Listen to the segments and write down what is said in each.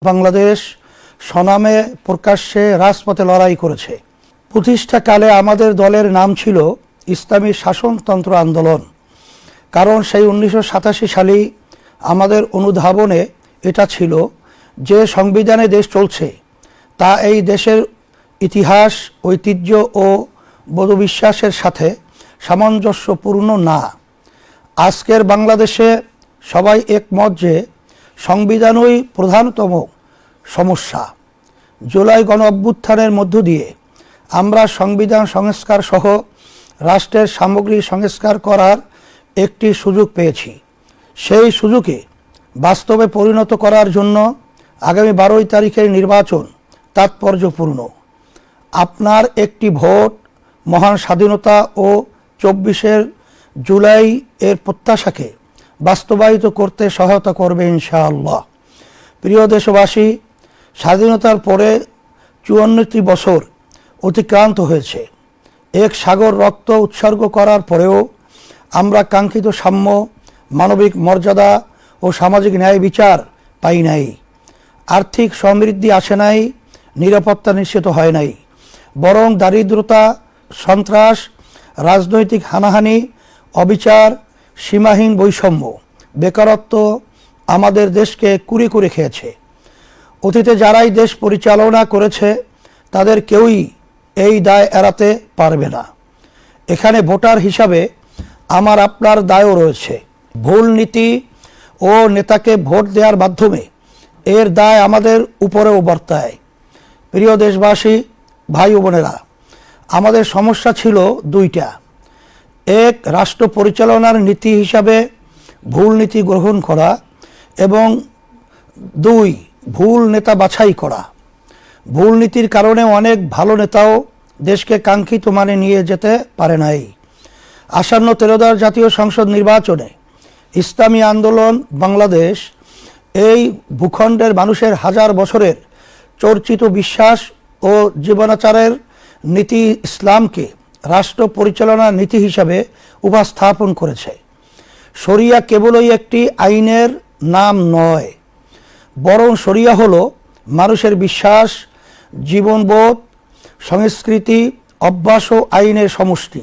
বাংলাদেশ স্বনামে প্রকাশ্যে রাজপথে লড়াই করেছে। প্রতিষ্ঠাকালে আমাদের দলের নাম ছিল ইসলামী শাসনতন্ত্র আন্দোলন। কারণ সেই 1987 সালেই আমাদের অনুধাবনে এটা ছিল যে সংবিধানে দেশ চলছে তা এই দেশের ইতিহাস, ঐতিহ্য ও বোধবিশ্বাসের সাথে সামঞ্জস্যপূর্ণ না। আজকের বাংলাদেশে সবাই একমত যে সংবিধানই প্রধানতম সমস্যা। জুলাই গণ অভ্যুত্থানের মধ্য দিয়ে আমরা সংবিধান সংস্কার সহ রাষ্ট্রের সামগ্রিক সংস্কার করার একটি সুযোগ পেয়েছি। সেই সুযোগে বাস্তবে পরিণত করার জন্য আগামী 12 তারিখের নির্বাচন তাৎপর্যপূর্ণ। আপনার একটি ভোট মহান স্বাধীনতা ও 24 জুলাই এর প্রত্যাশাকে বাস্তবায়িত করতে সহায়তা করবে ইনশাআল্লাহ। প্রিয় দেশবাসী, স্বাধীনতার পরে 54টি বছর অতিক্রান্ত হয়েছে। এক সাগর রক্ত উৎসর্গ করার পরেও আমরা কাঙ্ক্ষিত সাম্য, মানবিক মর্যাদা ও সামাজিক ন্যায় বিচার পাই নাই। আর্থিক সমৃদ্ধি আসে নাই, নিরাপত্তা নিশ্চিত হয় নাই, বরং দারিদ্রতা, সন্ত্রাস, রাজনৈতিক হানাহানি, অবিচার, সীমাহীন বৈষম্য, বেকারত্ব আমাদের দেশকে কুরে কুরে খেয়েছে। অতীতে যারাই দেশ পরিচালনা করেছে তাদের কেউই এই দায় এড়াতে পারবে না। এখানে ভোটার হিসাবে আমার আপনার দায়ও রয়েছে। ভুল নীতি ও নেতাকে ভোট দেওয়ার মাধ্যমে এর দায় আমাদের উপরেও বর্তায়। প্রিয় দেশবাসী, ভাই ও বোনেরা, আমাদের সমস্যা ছিল দুইটা। এক, রাষ্ট্র পরিচালনার নীতি হিসাবে ভুল নীতি গ্রহণ করা, এবং 2, ভুল নেতা বাছাই করা। ভুল নীতির কারণে অনেক ভালো নেতাও দেশকে কাঙ্ক্ষিত মানে নিয়ে যেতে পারে নাই। আসন্ন 13বার জাতীয় সংসদ নির্বাচনে ইসলামী আন্দোলন বাংলাদেশ এই ভূখণ্ডের মানুষের হাজার বছরের চর্চিত বিশ্বাস ও জীবনাচারের নীতি ইসলামকে রাষ্ট্র পরিচালনার নীতি হিসাবে উপস্থাপন করেছে। শরিয়া কেবলই একটি আইনের নাম নয়, বরং শরিয়া হলো মানুষের বিশ্বাস, জীবনবোধ, সংস্কৃতি, অভ্যাস ও আইনের সমষ্টি।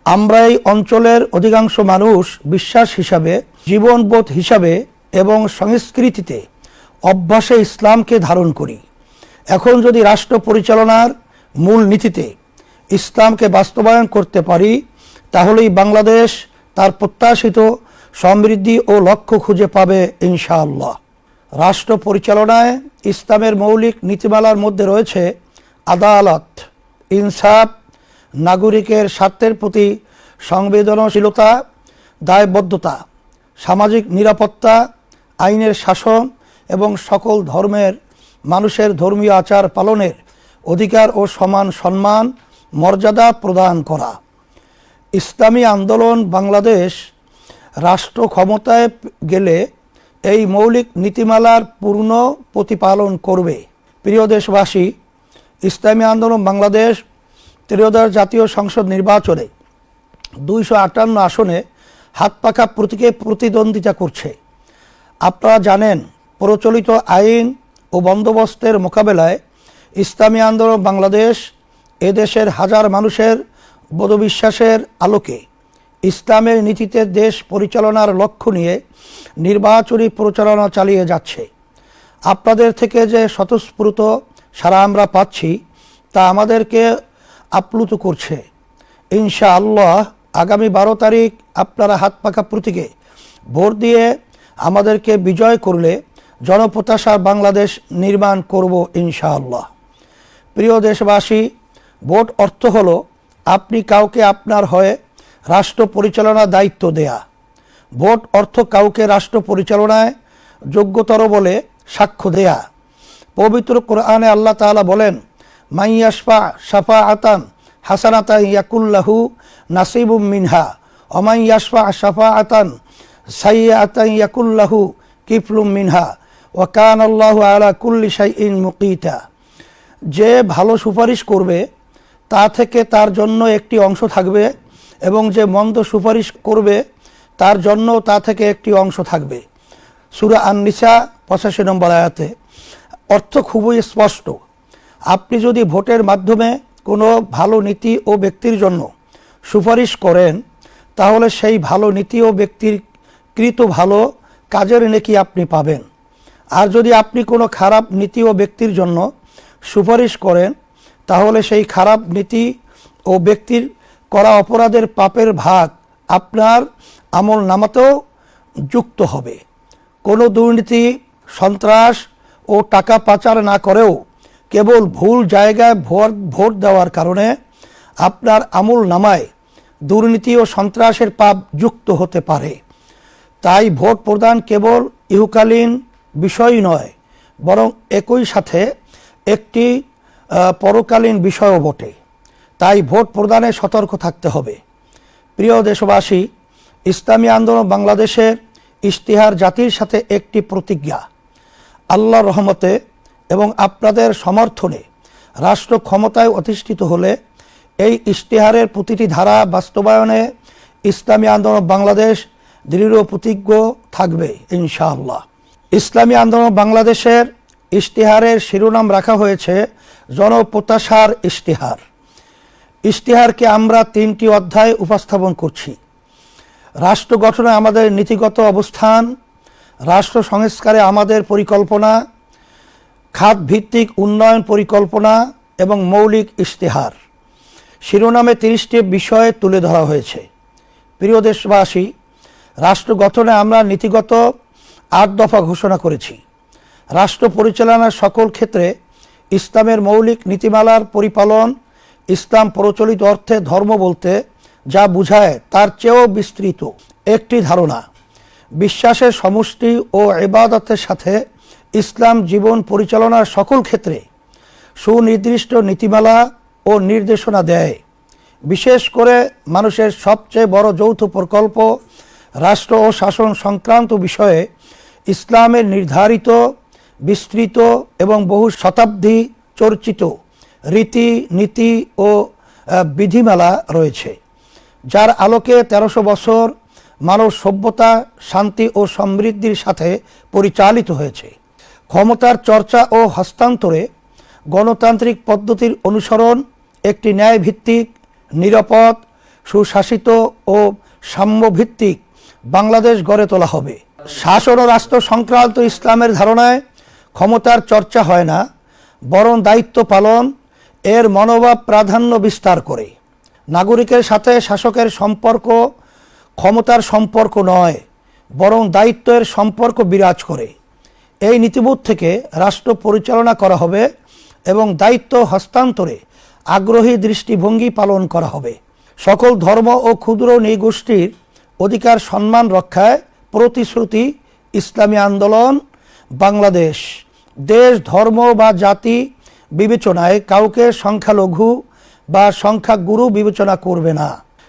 আমরা এই অঞ্চলের অধিকাংশ মানুষ বিশ্বাস হিসাবে, জীবনবোধ হিসাবে এবং সংস্কৃতিতে, অভ্যাসে ইসলামকে ধারণ করি। এখন যদি রাষ্ট্র পরিচালনার মূল নীতিতে ইসলামকে বাস্তবায়ন করতে পারি, তাহলেই বাংলাদেশ তার প্রত্যাশিত সমৃদ্ধি ও লক্ষ্য খুঁজে পাবে ইনশাআল্লাহ। রাষ্ট্র পরিচালনায় ইসলামের মৌলিক নীতিমালার মধ্যে রয়েছে আদালত, ইনসাফ, নাগরিকের স্বার্থের প্রতি সংবেদনশীলতা, দায়বদ্ধতা, সামাজিক নিরাপত্তা, আইনের শাসন এবং সকল ধর্মের মানুষের ধর্মীয় আচার পালনের অধিকার ও সমান সম্মান, মর্যাদা প্রদান করা। ইসলামী আন্দোলন বাংলাদেশ রাষ্ট্র ক্ষমতায় গেলে এই মৌলিক নীতিমালার পূর্ণ প্রতিপালন করবে। প্রিয় দেশবাসী, ইসলামী আন্দোলন বাংলাদেশ 13বার জাতীয় সংসদ নির্বাচনে 258 আসনে হাতপাখা প্রতীকে প্রতিদ্বন্দ্বিতা করছে। আপনারা জানেন, প্রচলিত আইন ও বন্দোবস্তের মোকাবেলায় ইসলামী আন্দোলন বাংলাদেশ এদেশের হাজার মানুষের বোধবিশ্বাসের আলোকে ইসলামের নীতিতে দেশ পরিচালনার লক্ষ্য নিয়ে নির্বাচনী প্রচারণা চালিয়ে যাচ্ছে। আপনাদের থেকে যে স্বতঃস্ফূর্ত সাড়া আমরা পাচ্ছি তা আমাদেরকে আপ্লুত করছে। ইনশাআল্লাহ আগামী 12 তারিখ আপনারা হাতপাখা প্রতীকে ভোট দিয়ে আমাদেরকে বিজয় করলে জনপ্রত্যাশার বাংলাদেশ নির্মাণ করব ইনশাআল্লাহ। প্রিয় দেশবাসী, ভোট অর্থ হলো আপনি কাউকে আপনার হয়ে রাষ্ট্র পরিচালনার দায়িত্ব দেয়া। ভোট অর্থ কাউকে রাষ্ট্র পরিচালনায় যোগ্যতর বলে সাক্ষ্য দেয়া। পবিত্র কোরআনে আল্লাহ তাআলা বলেন, মাইয়াশফা শাফাআতান হাসানাতান ইয়াকুল্লাহু নাসিবুম মিনহা ওয়া মাইয়াশফা শাফাআতান সাইয়্যাতান ইয়াকুল্লাহু কিফলুম মিনহা ওয়া কানাল্লাহু আলা কুল্লি শাইইন মুকিতা। যে ভালো সুপারিশ করবে তা থেকে তার জন্য একটি অংশ থাকবে, এবং যে মন্দ সুপারিশ করবে তার জন্য তা থেকে একটি অংশ থাকবে। সূরা আন-নিসা 85 নম্বর আয়াতে অর্থ খুবই স্পষ্ট। আপনি যদি ভোটের মাধ্যমে কোনো ভালো নীতি ও ব্যক্তির জন্য সুপারিশ করেন, তাহলে সেই ভালো নীতি ও ব্যক্তির কৃত ভালো কাজের নেকি আপনি পাবেন। আর যদি আপনি কোনো খারাপ নীতি ও ব্যক্তির জন্য সুপারিশ করেন, তাহলে সেই খারাপ নীতি ও ব্যক্তির করা অপরাধের পাপের ভাগ আপনার আমল নামাতেও যুক্ত হবে। কোনো দুর্নীতি, সন্ত্রাস ও টাকা পাচার না করেও কেবল ভুল জায়গায় ভোট দেওয়ার কারণে আপনার আমল নামায় দুর্নীতি ও সন্ত্রাসের পাপ যুক্ত হতে পারে। তাই ভোট প্রদান কেবল ইহকালীন বিষয় নয়, বরং একই সাথে একটি পরকালীন বিষয়ও বটে। তাই ভোট প্রদানে সতর্ক থাকতে হবে। প্রিয় দেশবাসী, ইসলামী আন্দোলন বাংলাদেশের ইশতিহার জাতির সাথে একটি প্রতিজ্ঞা। আল্লাহর রহমতে এবং আপনাদের সমর্থনে রাষ্ট্র ক্ষমতায় অধিষ্ঠিত হলে এই ইশতিহারের প্রতিটি ধারা বাস্তবায়নে ইসলামী আন্দোলন বাংলাদেশ দৃঢ় প্রতিজ্ঞ থাকবে ইনশাআল্লাহ। ইসলামী আন্দোলন বাংলাদেশের ইশতিহারের শিরোনাম রাখা হয়েছে জনপ্রত্যাশার ইশতিহার। ইশতিহারকে আমরা 3টি অধ্যায়ে উপস্থাপন করছি। রাষ্ট্র গঠনে আমাদের নীতিগত অবস্থান, রাষ্ট্র সংস্কারে আমাদের পরিকল্পনা, খাতভিত্তিক উন্নয়ন পরিকল্পনা এবং মৌলিক ইশতিহার। শিরোনামে 30টি বিষয় তুলে ধরা হয়েছে। প্রিয় দেশবাসী, রাষ্ট্র গঠনে আমরা নীতিগত 8 দফা ঘোষণা করেছি। রাষ্ট্র পরিচালনার সকল ক্ষেত্রে ইসলামের মৌলিক নীতিমালার পরিপালন, ইসলাম প্রচলিত অর্থে ধর্ম বলতে যা বোঝায় তার চেয়েও বিস্তৃত একটি ধারণা। বিশ্বাসের সমষ্টি ও ইবাদতের সাথে ইসলাম জীবন পরিচালনার সকল ক্ষেত্রে সুনির্দিষ্ট নীতিমালা ও নির্দেশনা দেয়। বিশেষ করে মানুষের সবচেয়ে বড় যৌথ প্রকল্প রাষ্ট্র ও শাসন সংক্রান্ত বিষয়ে ইসলামের নির্ধারিত, বিস্তৃত এবং বহু শতাব্দী চর্চিত রীতি নীতি ও বিধিমালা রয়েছে, যার আলোকে 1300 বছর মানব সভ্যতা শান্তি ও সমৃদ্ধির সাথে পরিচালিত হয়েছে। ক্ষমতার চর্চা ও হস্তান্তরে গণতান্ত্রিক পদ্ধতির অনুসরণ একটি ন্যায়ভিত্তিক, নিরাপদ, সুশাসিত ও সাম্যভিত্তিক বাংলাদেশ গড়ে তোলা হবে। শাসন ও রাষ্ট্র সংক্রান্ত ইসলামের ধারণায় ক্ষমতার চর্চা হয় না, বরং দায়িত্ব পালন এর মনোভাব প্রাধান্য বিস্তার করে। নাগরিকের সাথে শাসকের সম্পর্ক ক্ষমতার সম্পর্ক নয়, বরং দায়িত্বের সম্পর্ক বিরাজ করে। এই নীতিবোধ থেকে রাষ্ট্র পরিচালনা করা হবে এবং দায়িত্ব হস্তান্তরে আগ্রহী দৃষ্টিভঙ্গি পালন করা হবে। সকল ধর্ম ও ক্ষুদ্র নৃগোষ্ঠীর অধিকার সম্মান রক্ষায় প্রতিশ্রুতি ইসলামী আন্দোলন বাংলাদেশ দেশ, ধর্ম বা জাতি বিবেচনায় কাউকে সংখ্যালঘু বা সংখ্যাগুরু বিবেচনা করবে না।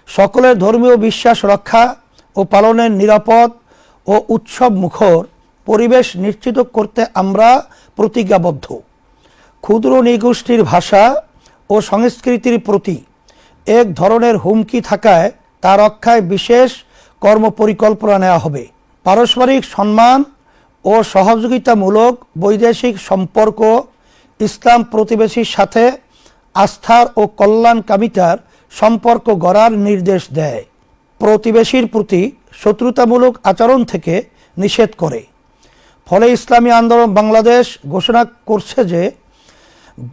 সকলের ধর্মীয় বিশ্বাস রক্ষা ও পালনের নিরাপদ ও উৎসব মুখর পরিবেশ নিশ্চিত করতে আমরা প্রতিজ্ঞাবদ্ধ। ক্ষুদ্র নৃগোষ্ঠীর ভাষা ও সংস্কৃতির প্রতি এক ধরনের হুমকি থাকায় তা রক্ষায় বিশেষ কর্মপরিকল্পনা নেওয়া হবে। পারস্পরিক সম্মান ও সহযোগিতামূলক বৈদেশিক সম্পর্ক ইসলাম প্রতিবেশীর সাথে আস্থার ও কল্যাণকামিতার সম্পর্ক গড়ার নির্দেশ দেয়। প্রতিবেশীর প্রতি শত্রুতামূলক আচরণ থেকে নিষেধ করে। ফলে ইসলামী আন্দোলন বাংলাদেশ ঘোষণা করছে যে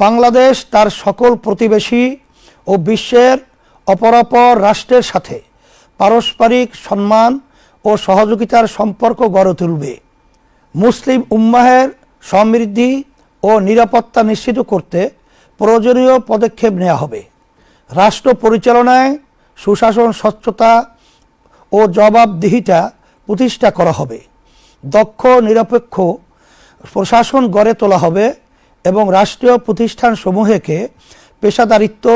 বাংলাদেশ তার সকল প্রতিবেশী ও বিশ্বের অপরাপর রাষ্ট্রের সাথে পারস্পরিক সম্মান ও সহযোগিতার সম্পর্ক গড়ে তুলবে। মুসলিম উম্মাহের সমৃদ্ধি ও নিরাপত্তা নিশ্চিত করতে প্রয়োজনীয় পদক্ষেপ নেওয়া হবে। রাষ্ট্র পরিচালনায় সুশাসন, স্বচ্ছতা ও জবাবদিহিতা প্রতিষ্ঠা করা হবে। দক্ষ নিরপেক্ষ প্রশাসন গড়ে তোলা হবে এবং রাষ্ট্রীয় প্রতিষ্ঠানসমূহকে পেশাদারিত্ব,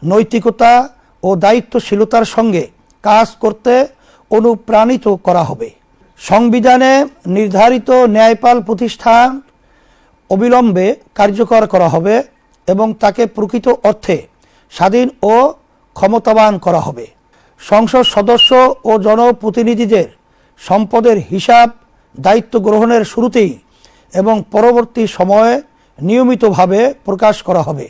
নৈতিকতা ও দায়িত্বশীলতার সঙ্গে কাজ করতে অনুপ্রাণিত করা হবে। সংবিধানে নির্ধারিত ন্যায়পাল প্রতিষ্ঠান অবিলম্বে কার্যকর করা হবে এবং তাকে প্রকৃত অর্থে স্বাধীন ও ক্ষমতাবান করা হবে। সংসদ সদস্য ও জনপ্রতিনিধিদের সম্পদের হিসাব দায়িত্ব গ্রহণের শুরুতেই এবং পরবর্তী সময়ে নিয়মিতভাবে প্রকাশ করা হবে।